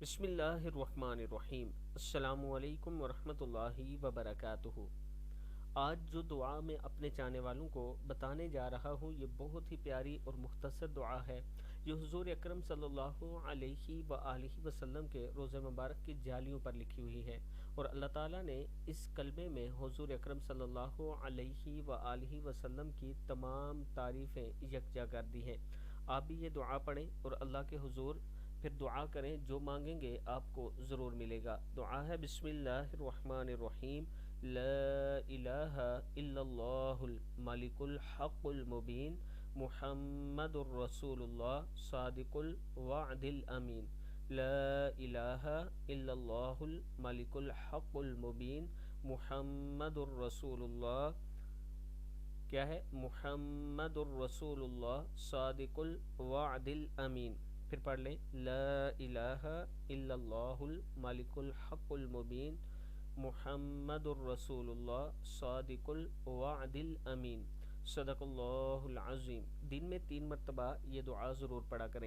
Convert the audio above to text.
بسم اللہ الرحمن الرحیم۔ السلام علیکم ورحمۃ اللہ وبرکاتہ۔ آج جو دعا میں اپنے چاہنے والوں کو بتانے جا رہا ہوں یہ بہت ہی پیاری اور مختصر دعا ہے جو حضور اکرم صلی اللہ علیہ وآلہ وسلم کے روزہ مبارک کی جالیوں پر لکھی ہوئی ہے، اور اللہ تعالیٰ نے اس کلمے میں حضور اکرم صلی اللہ علیہ وآلہ وسلم کی تمام تعریفیں یکجا کر دی ہیں۔ آپ بھی یہ دعا پڑھیں اور اللہ کے حضور پھر دعا کریں، جو مانگیں گے آپ کو ضرور ملے گا۔ دعا ہے بسم اللہ الرحمن الرحیم۔ لا الہ الا اللہ الملک الحق المبین محمد الرسول اللہ صادق الوعد الامین۔ لا الہ الا اللہ الملک الحق المبین محمد الرسول اللہ، کیا ہے؟ محمد الرسول اللہ صادق الوعد الامین۔ پھر پڑھ لیں، لا الہ الا اللہ الملک الحق المبین محمد الرسول اللہ صادق الوعد الامین۔ صدق اللہ العظیم۔ دن میں 3 مرتبہ یہ دعا ضرور پڑھا کریں۔